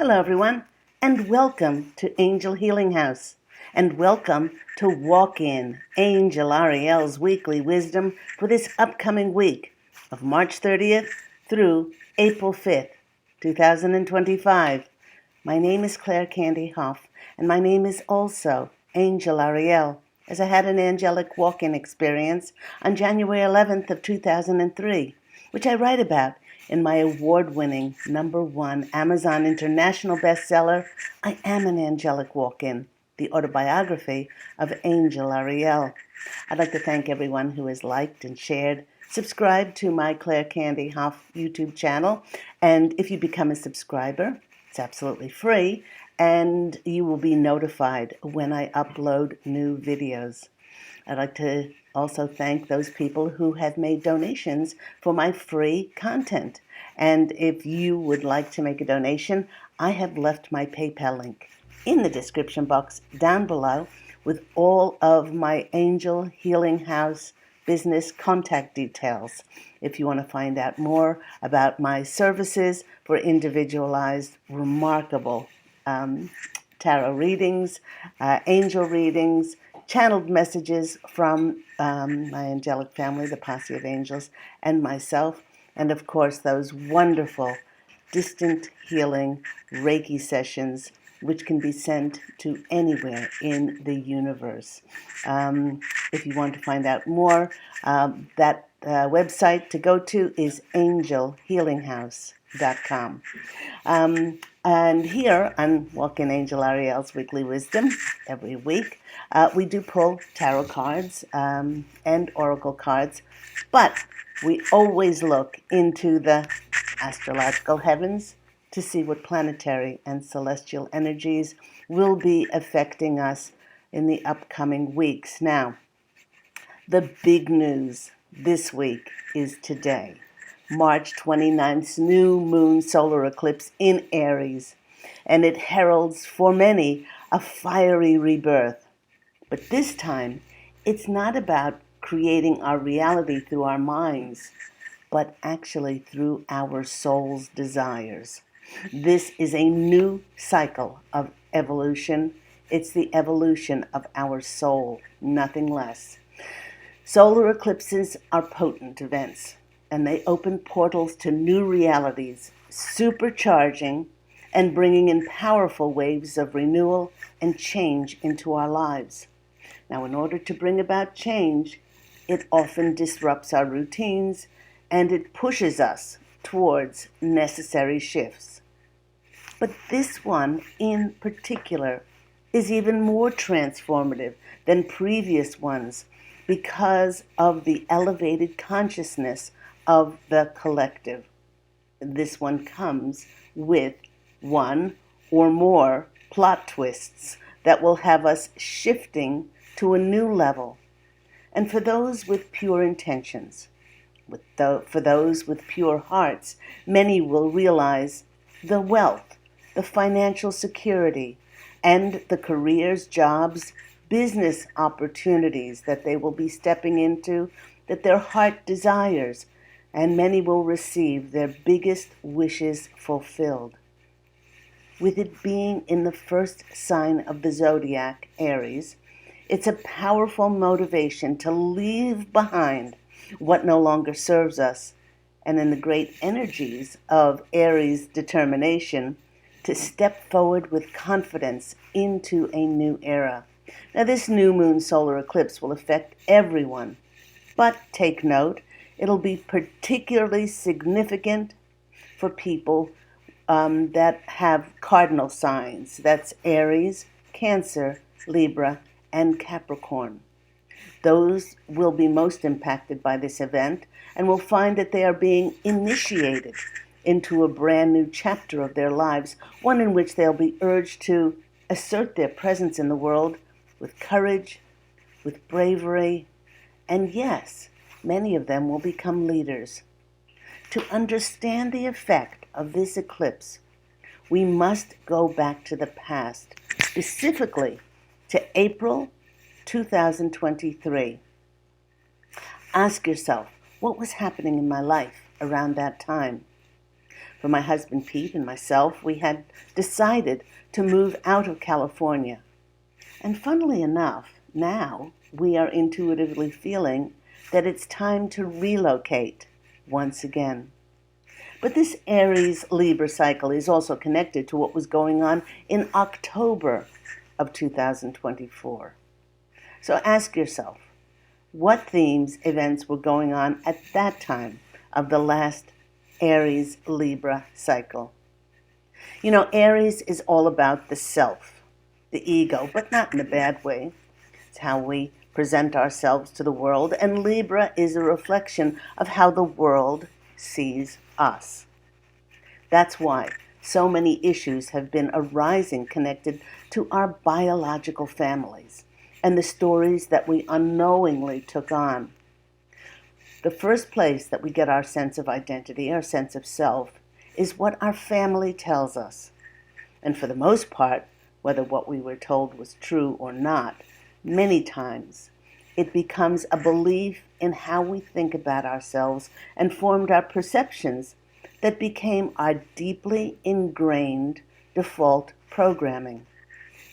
Hello, everyone, and welcome to Angel Healing House, and welcome to Walk In Angel Ariel's weekly wisdom for this upcoming week of March 30th through April 5th, 2025. My name is Claire Candy Hoff, and my name is also Angel Ariel, as I had an angelic walk-in experience on January 11th of 2003, which I write about in my award-winning #1 Amazon International bestseller, I Am an Angelic Walk-In, the autobiography of Angel Ariel. I'd like to thank everyone who has liked and shared, subscribed to my Claire Candy Hoff YouTube channel, and if you become a subscriber, it's absolutely free, and you will be notified when I upload new videos. I'd like to also thank those people who have made donations for my free content. And if you would like to make a donation, I have left my PayPal link in the description box down below with all of my Angel Healing House business contact details. If you want to find out more about my services for individualized, remarkable tarot readings, angel readings, channeled messages from my angelic family, the Posse of Angels, and myself, and of course those wonderful distant healing Reiki sessions which can be sent to anywhere in the universe. If you want to find out more, that website to go to is angelhealinghouse.com. And here on Walk-in Angel Ariel's Weekly Wisdom, every week, we do pull tarot cards and oracle cards, but we always look into the astrological heavens to see what planetary and celestial energies will be affecting us in the upcoming weeks. Now, the big news this week is today, March 29th's new moon solar eclipse in Aries, and it heralds for many a fiery rebirth. But this time, it's not about creating our reality through our minds, but actually through our soul's desires. This is a new cycle of evolution. It's the evolution of our soul, nothing less. Solar eclipses are potent events, and they open portals to new realities, supercharging and bringing in powerful waves of renewal and change into our lives. Now, in order to bring about change, it often disrupts our routines and it pushes us towards necessary shifts. But this one in particular is even more transformative than previous ones because of the elevated consciousness of the collective. This one comes with one or more plot twists that will have us shifting to a new level. And for those with pure intentions, for those with pure hearts, many will realize the wealth, the financial security, and the careers, jobs, business opportunities that they will be stepping into, that their heart desires, and many will receive their biggest wishes fulfilled. With it being in the first sign of the zodiac, Aries, it's a powerful motivation to leave behind what no longer serves us, and in the great energies of Aries' determination, to step forward with confidence into a new era. Now, this new moon solar eclipse will affect everyone, but take note, it'll be particularly significant for people that have cardinal signs. That's Aries, Cancer, Libra, and Capricorn. Those will be most impacted by this event and will find that they are being initiated into a brand new chapter of their lives, one in which they'll be urged to assert their presence in the world with courage, with bravery, and yes, many of them will become leaders. To understand the effect of this eclipse, we must go back to the past, specifically to April 2023. Ask yourself, what was happening in my life around that time? For my husband Pete and myself, we had decided to move out of California. And funnily enough, now we are intuitively feeling that it's time to relocate once again. But this Aries Libra cycle is also connected to what was going on in October of 2024. So ask yourself, what themes, events were going on at that time of the last Aries Libra cycle? You know, Aries is all about the self, the ego, but not in a bad way. It's how we present ourselves to the world, and Libra is a reflection of how the world sees us. That's why so many issues have been arising connected to our biological families and the stories that we unknowingly took on. The first place that we get our sense of identity, our sense of self, is what our family tells us. And for the most part, whether what we were told was true or not, many times it becomes a belief in how we think about ourselves and formed our perceptions that became our deeply ingrained default programming.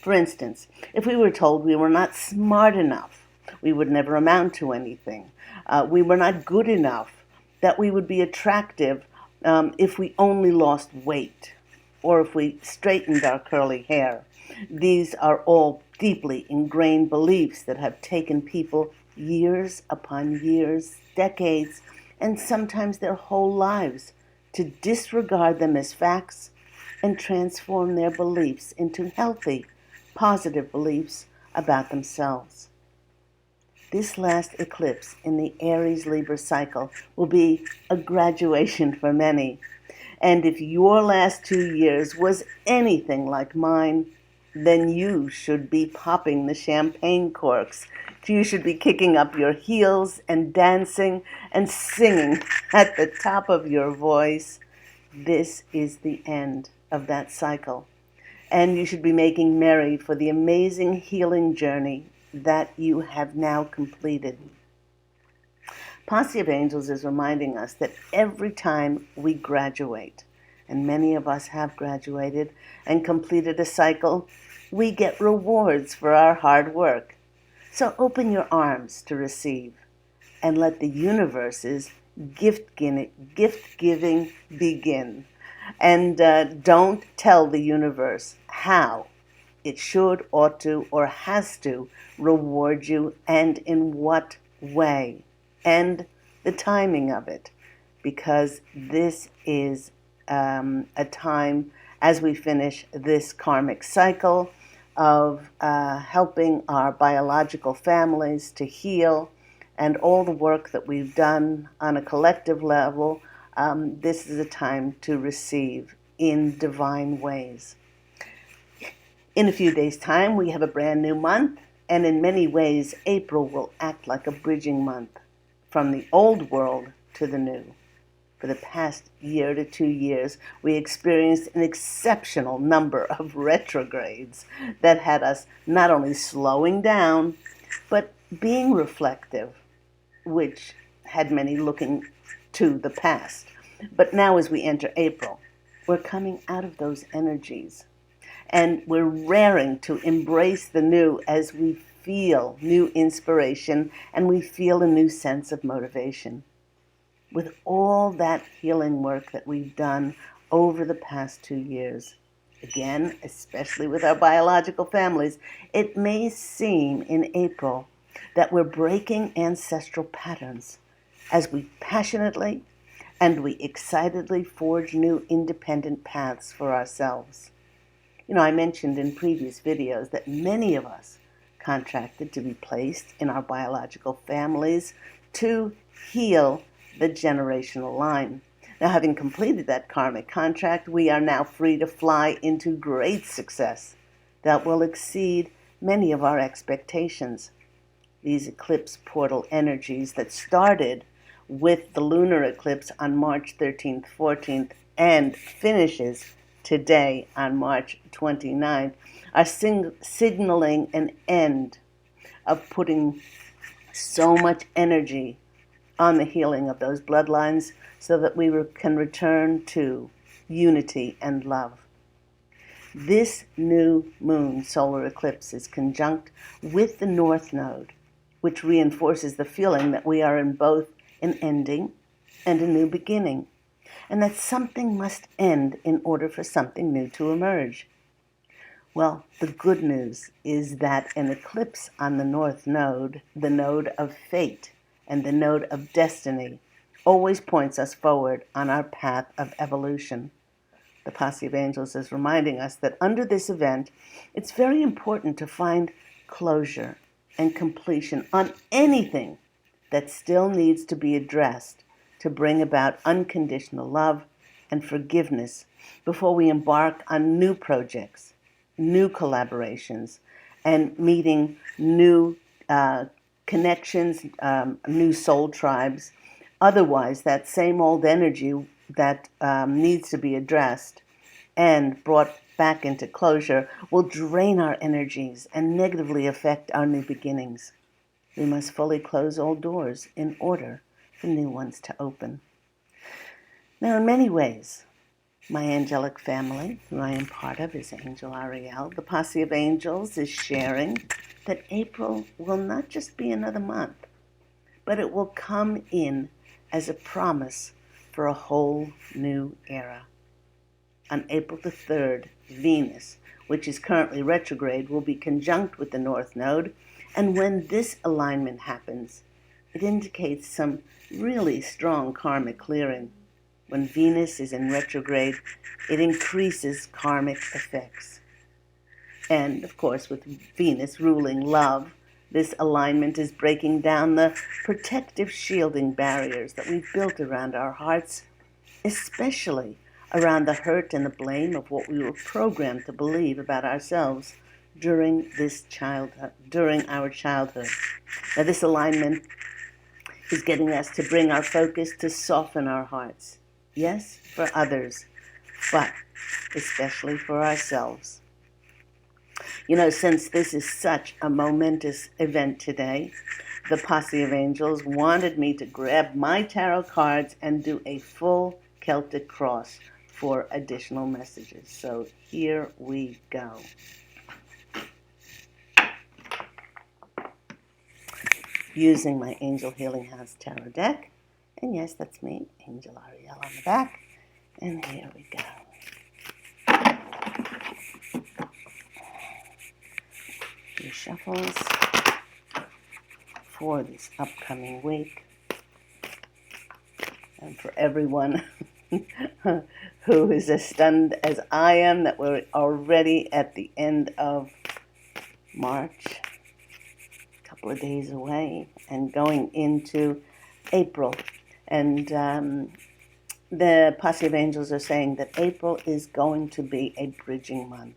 For instance, if we were told we were not smart enough, we would never amount to anything, we were not good enough, that we would be attractive if we only lost weight or if we straightened our curly hair. These are all deeply ingrained beliefs that have taken people years upon years, decades, and sometimes their whole lives to disregard them as facts and transform their beliefs into healthy, positive beliefs about themselves. This last eclipse in the Aries-Libra cycle will be a graduation for many. And if your last 2 years was anything like mine, then you should be popping the champagne corks. You should be kicking up your heels and dancing and singing at the top of your voice. This is the end of that cycle. And you should be making merry for the amazing healing journey that you have now completed. Posse of Angels is reminding us that every time we graduate, and many of us have graduated and completed a cycle, we get rewards for our hard work. So open your arms to receive and let the universe's gift-giving begin. And don't tell the universe how it should, ought to, or has to reward you and in what way and the timing of it, because this is a time as we finish this karmic cycle of helping our biological families to heal and all the work that we've done on a collective level. This is a time to receive in divine ways. In a few days' time, we have a brand new month, and in many ways, April will act like a bridging month from the old world to the new. For the past year to 2 years, we experienced an exceptional number of retrogrades that had us not only slowing down, but being reflective, which had many looking to the past. But now as we enter April, we're coming out of those energies. And we're raring to embrace the new as we feel new inspiration and we feel a new sense of motivation. With all that healing work that we've done over the past 2 years, again, especially with our biological families, it may seem in April that we're breaking ancestral patterns as we passionately and we excitedly forge new independent paths for ourselves. You know, I mentioned in previous videos that many of us contracted to be placed in our biological families to heal the generational line. Now, having completed that karmic contract, we are now free to fly into great success that will exceed many of our expectations. These eclipse portal energies that started with the lunar eclipse on March 13th, 14th, and finishes today on March 29th, are signaling an end of putting so much energy on the healing of those bloodlines so that we can return to unity, and love. This new moon solar eclipse is conjunct with the North Node, which reinforces the feeling that we are in both an ending and a new beginning, and that something must end in order for something new to emerge. Well, the good news is that an eclipse on the North Node, the node of fate and the node of destiny, always points us forward on our path of evolution. The Posse of Angels is reminding us that under this event, it's very important to find closure and completion on anything that still needs to be addressed to bring about unconditional love and forgiveness before we embark on new projects, new collaborations, and meeting new connections, new soul tribes. Otherwise, that same old energy that needs to be addressed and brought back into closure will drain our energies and negatively affect our new beginnings. We must fully close old doors in order for new ones to open. Now, in many ways, my angelic family, who I am part of, is Angel Ariel. The Posse of Angels is sharing that April will not just be another month, but it will come in as a promise for a whole new era. On April the 3rd, Venus, which is currently retrograde, will be conjunct with the North Node, and when this alignment happens, it indicates some really strong karmic clearing. When Venus is in retrograde, it increases karmic effects. And, of course, with Venus ruling love, this alignment is breaking down the protective shielding barriers that we've built around our hearts, especially around the hurt and the blame of what we were programmed to believe about ourselves during our childhood. Now, this alignment is getting us to bring our focus to soften our hearts. Yes, for others, but especially for ourselves. Since this is such a momentous event today, the Posse of Angels wanted me to grab my tarot cards and do a full Celtic cross for additional messages. So here we go. Using my Angel Healing House Tarot deck. And yes, that's me, Angel Ariel on the back. And here we go. Few shuffles for this upcoming week. And for everyone who is as stunned as I am that we're already at the end of March, a couple of days away, and going into April. And the Posse of Angels are saying that April is going to be a bridging month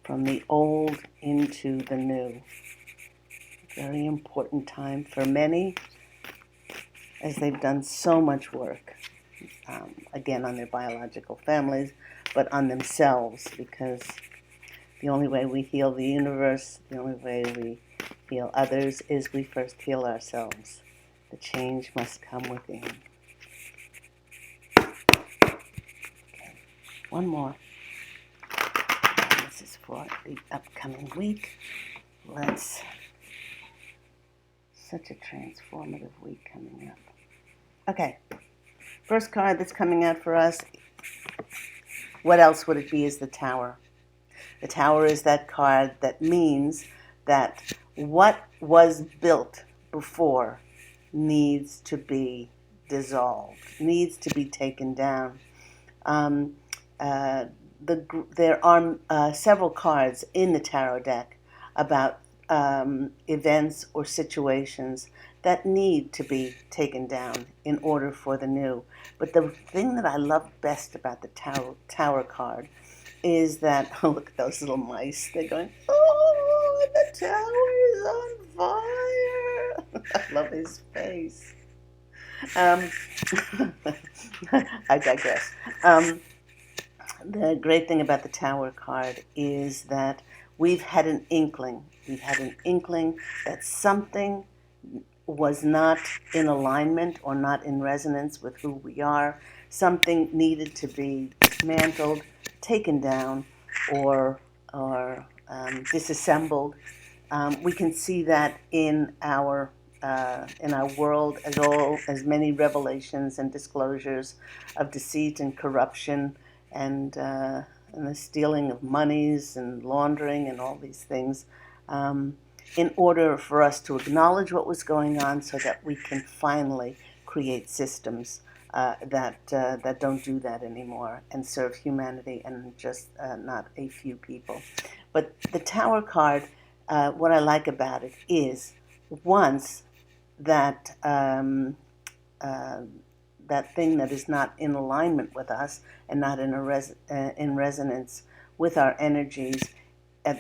from the old into the new. Very important time for many, as they've done so much work, again, on their biological families, but on themselves, because the only way we heal the universe, the only way we heal others, is we first heal ourselves. The change must come within. Okay, one more. And this is for the upcoming week. Such a transformative week coming up. Okay, first card that's coming out for us, what else would it be, is the Tower. The Tower is that card that means that what was built before needs to be dissolved, needs to be taken down. There are several cards in the tarot deck about events or situations that need to be taken down in order for the new. But the thing that I love best about the Tower card is that, oh, look at those little mice. They're going, oh, the tower is on fire. I love his face. I digress. The great thing about the Tower card is that we've had an inkling that something was not in alignment or not in resonance with who we are. Something needed to be dismantled, taken down, or disassembled. We can see that in our world as many revelations and disclosures of deceit and corruption and the stealing of monies and laundering and all these things. In order for us to acknowledge what was going on, so that we can finally create systems that don't do that anymore and serve humanity and just not a few people. But the Tower card, what I like about it is once that uh, that thing that is not in alignment with us and not in resonance with our energies,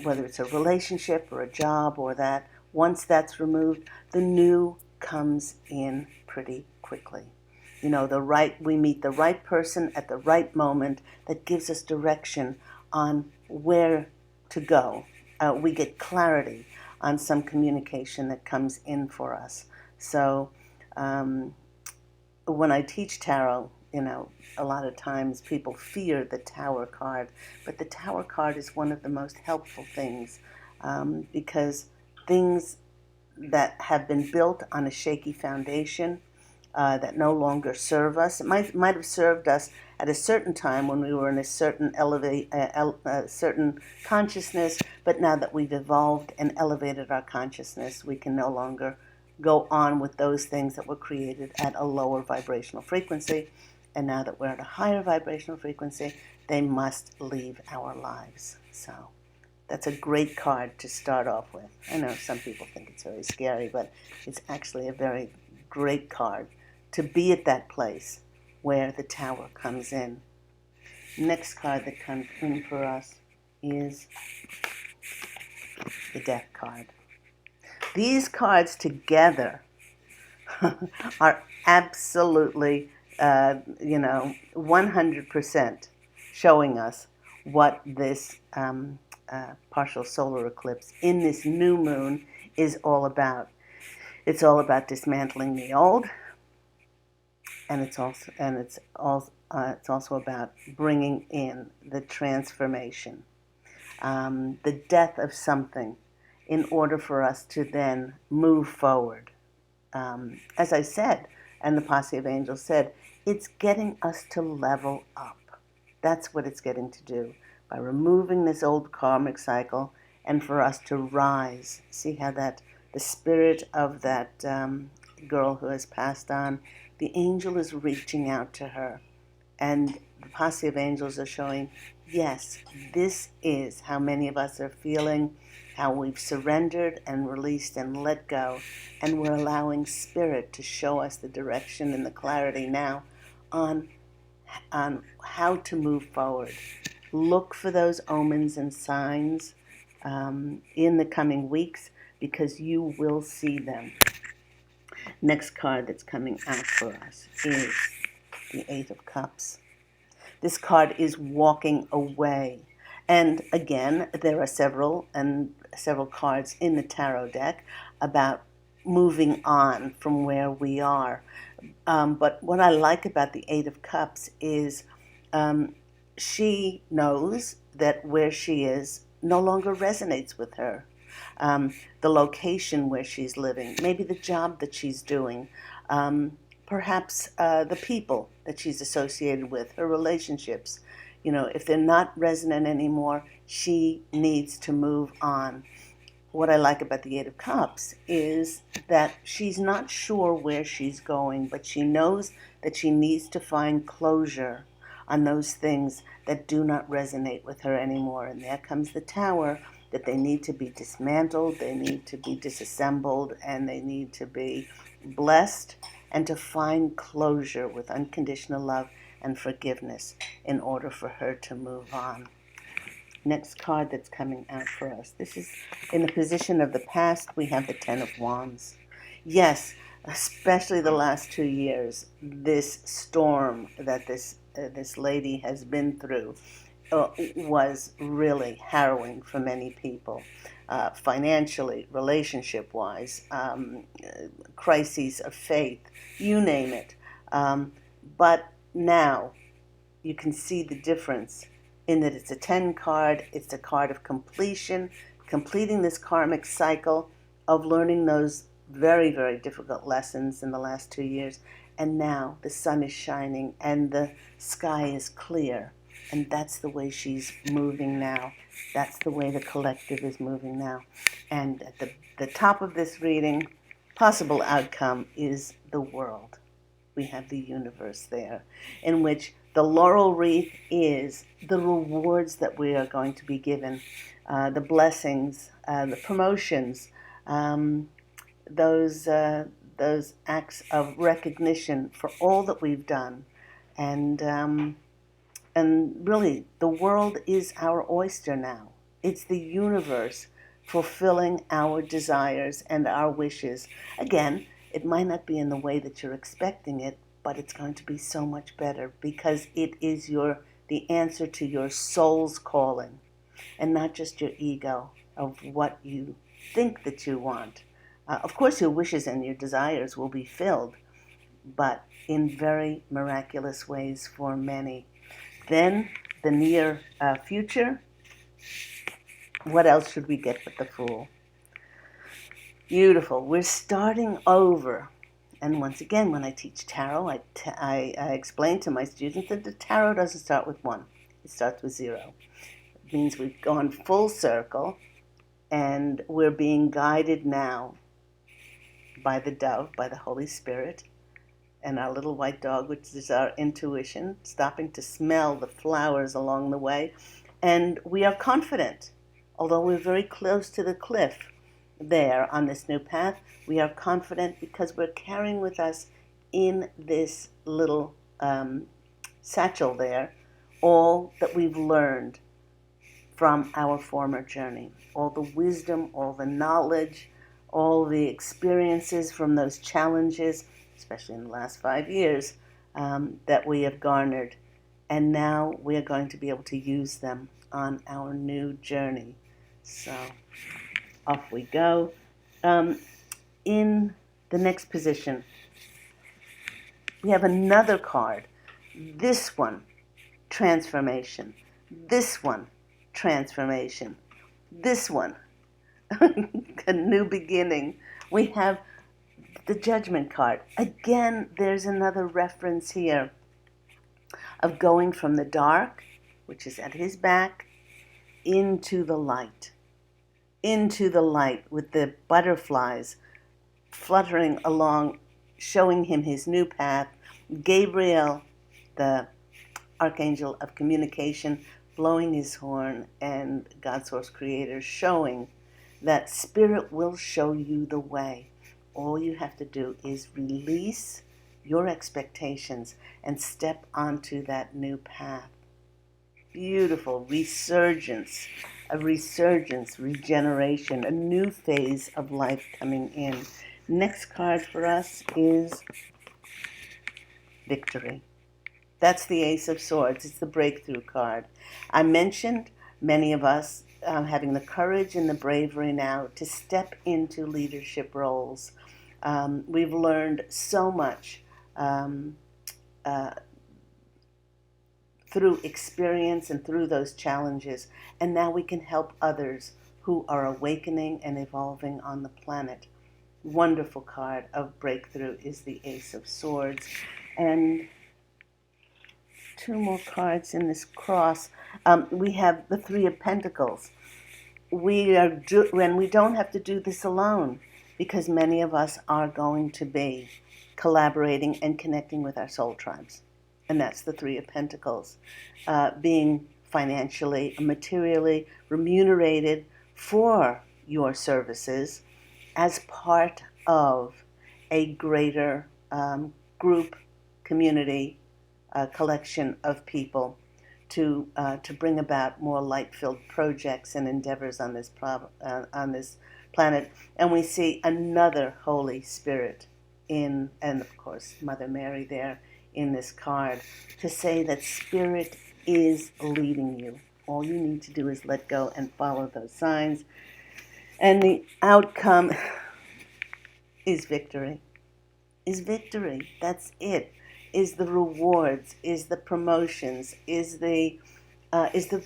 whether it's a relationship or a job or that, once that's removed, the new comes in pretty quickly. We meet the right person at the right moment that gives us direction on where to go. We get clarity on some communication that comes in for us. So when I teach tarot, a lot of times people fear the Tower card, but the Tower card is one of the most helpful things because things that have been built on a shaky foundation that no longer serve us. It might have served us at a certain time when we were in a certain certain consciousness, but now that we've evolved and elevated our consciousness, we can no longer go on with those things that were created at a lower vibrational frequency. And now that we're at a higher vibrational frequency, they must leave our lives. So that's a great card to start off with. I know some people think it's very scary, but it's actually a very great card to be at that place where the Tower comes in. Next card that comes in for us is the Death card. These cards together are absolutely, 100% showing us what this partial solar eclipse in this new moon is all about. It's all about dismantling the old, and it's also about bringing in the transformation, the death of something, in order for us to then move forward. As I said, and the Posse of Angels said, it's getting us to level up. That's what it's getting to do by removing this old karmic cycle and for us to rise. See how that the spirit of that girl who has passed on, the angel is reaching out to her. And the Posse of Angels are showing, yes, this is how many of us are feeling, how we've surrendered and released and let go, and we're allowing Spirit to show us the direction and the clarity now on how to move forward. Look for those omens and signs in the coming weeks, because you will see them. Next card that's coming out for us is the Eight of Cups. This card is walking away. And again, there are several cards in the tarot deck about moving on from where we are. But what I like about the Eight of Cups is she knows that where she is no longer resonates with her. The location where she's living, maybe the job that she's doing, perhaps the people that she's associated with, her relationships. If they're not resonant anymore, she needs to move on. What I like about the Eight of Cups is that she's not sure where she's going, but she knows that she needs to find closure on those things that do not resonate with her anymore. And there comes the Tower, that they need to be dismantled, they need to be disassembled, and they need to be blessed, and to find closure with unconditional love and forgiveness in order for her to move on. Next card that's coming out for us. This is in the position of the past. We have the Ten of Wands. Yes, especially the last 2 years, this storm that this lady has been through was really harrowing for many people, financially, relationship-wise, crises of faith, you name it. But now you can see the difference in that it's a 10 card. It's a card of completion, completing this karmic cycle of learning those very, very difficult lessons in the last 2 years. And now the sun is shining and the sky is clear. And that's the way she's moving now. That's the way the collective is moving now. And at the top of this reading, possible outcome is the world. We have the universe there, in which the laurel wreath is the rewards that we are going to be given, the blessings, the promotions, those acts of recognition for all that we've done, and really, the world is our oyster now. It's the universe fulfilling our desires and our wishes. Again, it might not be in the way that you're expecting it, but it's going to be so much better because it is the answer to your soul's calling, and not just your ego of what you think that you want. Of course, your wishes and your desires will be filled, but in very miraculous ways for many. Then, the near future, what else should we get but the Fool? Beautiful. We're starting over. And once again, when I teach tarot, I explain to my students that the tarot doesn't start with 1. It starts with 0. It means we've gone full circle, and we're being guided now by the dove, by the Holy Spirit, and our little white dog, which is our intuition, stopping to smell the flowers along the way. And we are confident, although we're very close to the cliff there on this new path, we are confident because we're carrying with us in this little satchel there all that we've learned from our former journey, all the wisdom, all the knowledge, all the experiences from those challenges, especially in the last 5 years, that we have garnered. And now we are going to be able to use them on our new journey. So off we go. In the next position, we have another card. This one, transformation. This one, transformation. This one, a new beginning. We have the Judgment card. Again, there's another reference here of going from the dark, which is at his back, into the light. Into the light with the butterflies fluttering along, showing him his new path. Gabriel, the archangel of communication, blowing his horn, and God Source Creator showing that Spirit will show you the way. All you have to do is release your expectations and step onto that new path. Beautiful resurgence, regeneration, a new phase of life coming in. Next card for us is Victory. That's the Ace of Swords. It's the breakthrough card. I mentioned many of us having the courage and the bravery now to step into leadership roles. We've learned so much through experience and through those challenges, and now we can help others who are awakening and evolving on the planet. Wonderful card of breakthrough is the Ace of Swords. And 2 more cards in this cross. We have the Three of Pentacles. And we don't have to do this alone, because many of us are going to be collaborating and connecting with our soul tribes. And that's the Three of Pentacles, being financially, materially remunerated for your services as part of a greater group, community, collection of people to bring about more light-filled projects and endeavors on this planet. And we see another Holy Spirit and of course Mother Mary there in this card to say that Spirit is leading you. All you need to do is let go and follow those signs. And the outcome is victory. That's it. is the rewards, is the promotions, is the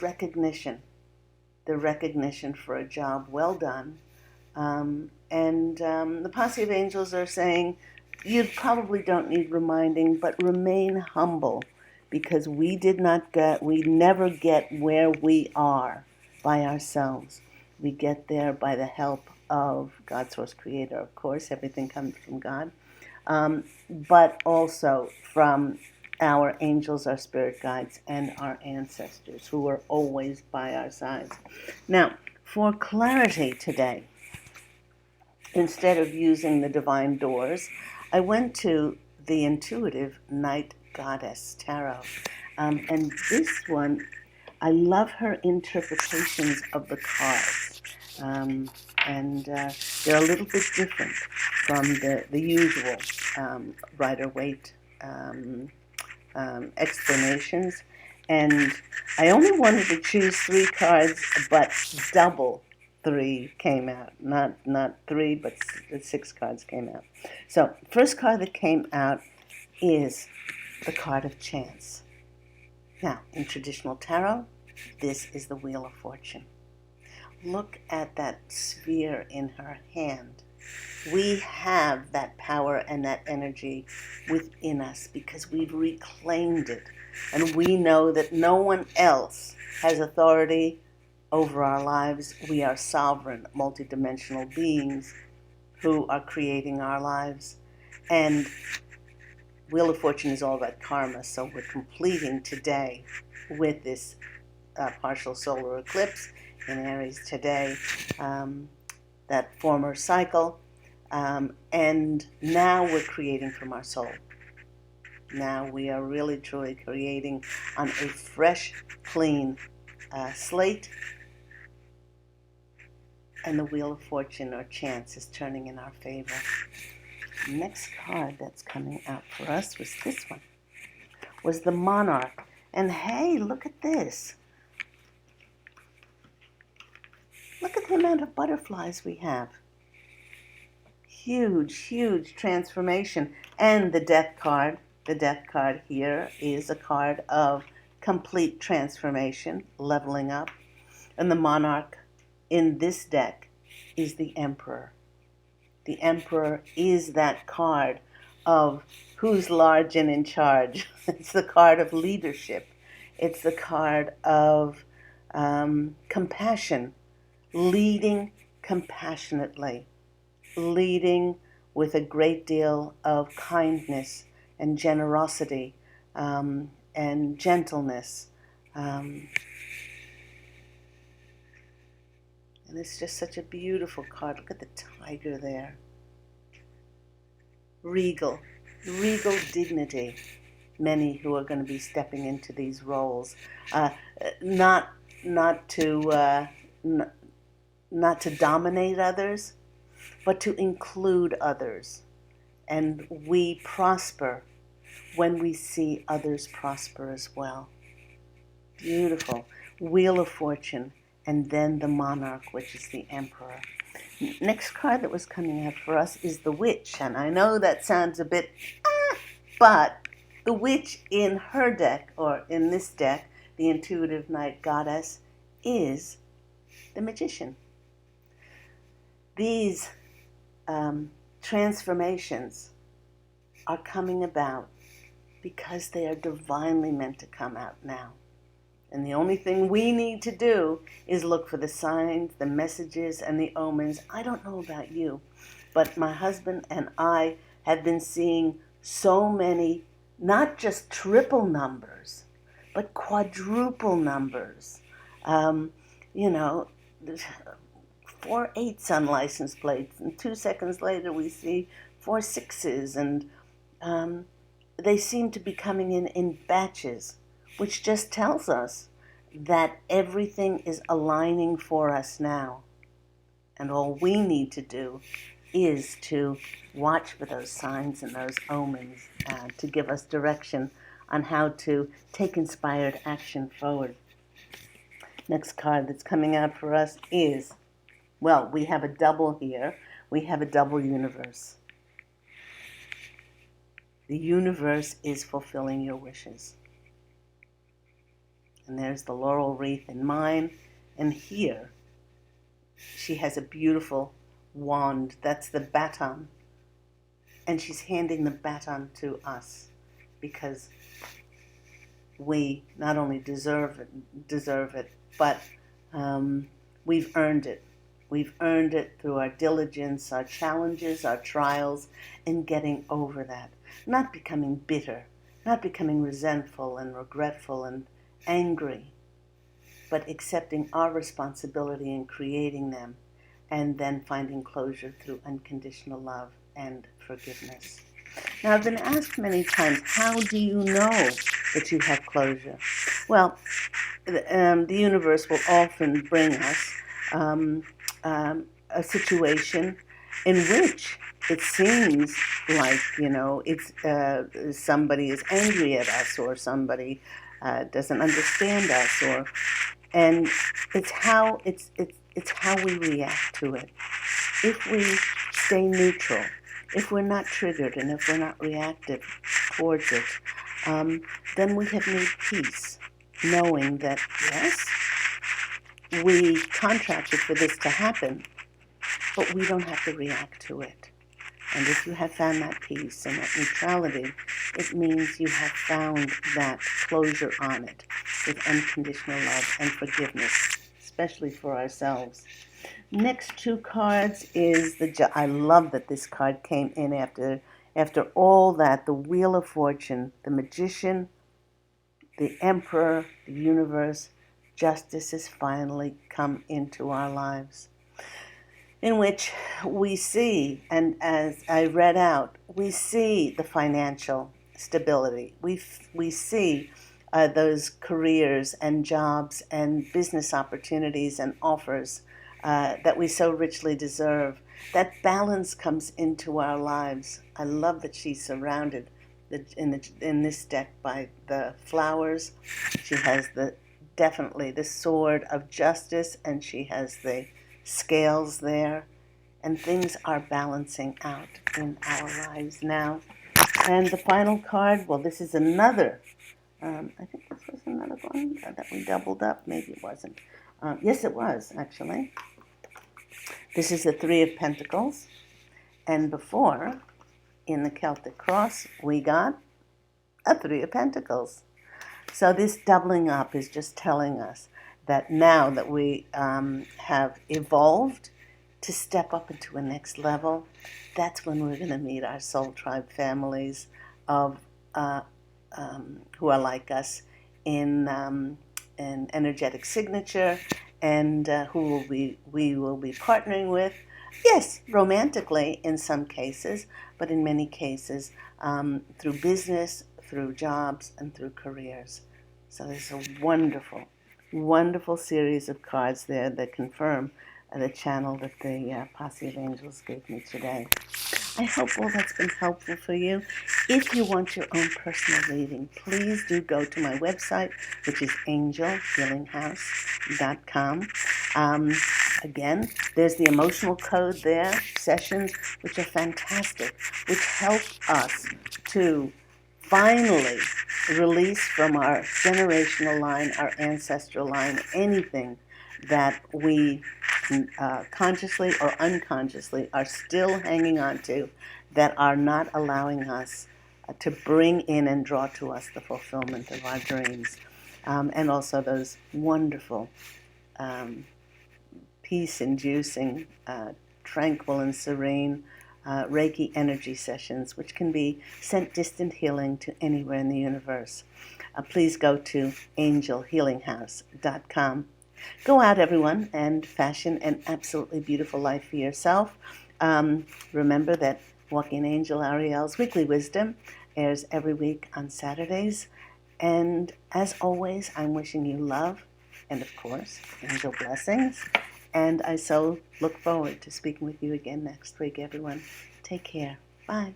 recognition for a job well done. The posse of angels are saying, you probably don't need reminding, but remain humble, because we never get where we are by ourselves. We get there by the help of God, Source Creator, of course. Everything comes from God. But also from our angels, our spirit guides, and our ancestors, who are always by our sides. Now, for clarity today, instead of using the divine doors, I went to the Intuitive Night Goddess Tarot. And this one, I love her interpretations of the cards. They're a little bit different from the usual Rider-Waite explanations. And I only wanted to choose 3 cards, but double 3 came out. Not 3, but 6 cards came out. So, first card that came out is the card of chance. Now, in traditional tarot, this is the Wheel of Fortune. Look at that sphere in her hand. We have that power and that energy within us because we've reclaimed it. And we know that no one else has authority over our lives. We are sovereign, multidimensional beings who are creating our lives. And Wheel of Fortune is all about karma, so we're completing today with this partial solar eclipse in Aries today, that former cycle, and now we're creating from our soul. Now we are really truly creating on a fresh, clean slate, and the Wheel of Fortune or chance is turning in our favor. The next card that's coming out for us was this one, was the Monarch. And hey, look at this. Look at the amount of butterflies we have. Huge, huge transformation. And the Death card here is a card of complete transformation, leveling up. And the Monarch in this deck is the Emperor. The Emperor is that card of who's large and in charge. It's the card of leadership. It's the card of compassion, leading compassionately, leading with a great deal of kindness and generosity and gentleness. And it's just such a beautiful card. Look at the tiger there. Regal dignity. Many who are going to be stepping into these roles, not to dominate others, but to include others. And we prosper when we see others prosper as well. Beautiful. Wheel of Fortune, and then the Monarch, which is the Emperor. Next card that was coming out for us is the Witch, and I know that sounds a bit, but the Witch in her deck, or in this deck, the Intuitive Night Goddess, is the Magician. These transformations are coming about because they are divinely meant to come out now. And the only thing we need to do is look for the signs, the messages, and the omens. I don't know about you, but my husband and I have been seeing so many, not just triple numbers, but quadruple numbers. 4 8s on license plates, and 2 seconds later we see 4 6s, and they seem to be coming in batches, which just tells us that everything is aligning for us now. And all we need to do is to watch for those signs and those omens to give us direction on how to take inspired action forward. Next card that's coming out for us is, well, we have a double here. We have a double universe. The universe is fulfilling your wishes. And there's the laurel wreath in mine. And here, she has a beautiful wand. That's the baton. And she's handing the baton to us because we not only deserve it, but we've earned it. We've earned it through our diligence, our challenges, our trials, and getting over that. Not becoming bitter, not becoming resentful and regretful and angry, but accepting our responsibility in creating them and then finding closure through unconditional love and forgiveness. Now, I've been asked many times, how do you know that you have closure? Well, the universe will often bring us a situation in which it seems like, it's somebody is angry at us, or somebody doesn't understand us, and it's how we react to it. If we stay neutral, if we're not triggered, and if we're not reactive towards it, then we have made peace, knowing that, yes, we contracted for this to happen, but we don't have to react to it. And if you have found that peace and that neutrality, it means you have found that closure on it with unconditional love and forgiveness, especially for ourselves. Next two cards is I love that this card came in after all that, the Wheel of Fortune, the Magician, the Emperor, the Universe. Justice has finally come into our lives, in which we see, and as I read out, we see the financial stability. We see those careers and jobs and business opportunities and offers that we so richly deserve. That balance comes into our lives. I love that she's surrounded in this deck by the flowers. She has definitely the sword of justice, and she has the scales there, and things are balancing out in our lives now. And the final card, well, this is another, I think this was another one that we doubled up. Maybe it wasn't. Yes, it was, actually. This is the Three of Pentacles. And before, in the Celtic cross, we got a Three of Pentacles. So this doubling up is just telling us that now that we have evolved to step up into a next level, that's when we're going to meet our soul tribe families of who are like us in an energetic signature, and who we will be partnering with. Yes, romantically in some cases, but in many cases through business, through jobs, and through careers. So there's a wonderful, wonderful series of cards there that confirm the channel that the Posse of Angels gave me today. I hope all that's been helpful for you. If you want your own personal reading, please do go to my website, which is angelhealinghouse.com. Again, there's the emotional code there, sessions, which are fantastic, which help us to finally release from our generational line, our ancestral line, anything that we consciously or unconsciously are still hanging on to, that are not allowing us to bring in and draw to us the fulfillment of our dreams. And also those wonderful peace-inducing, tranquil and serene Reiki energy sessions, which can be sent distant healing to anywhere in the universe. Please go to angelhealinghouse.com. Go out, everyone, and fashion an absolutely beautiful life for yourself. Remember that Walking Angel Ariel's Weekly Wisdom airs every week on Saturdays. And as always, I'm wishing you love and, of course, angel blessings. And I so look forward to speaking with you again next week, everyone. Take care. Bye.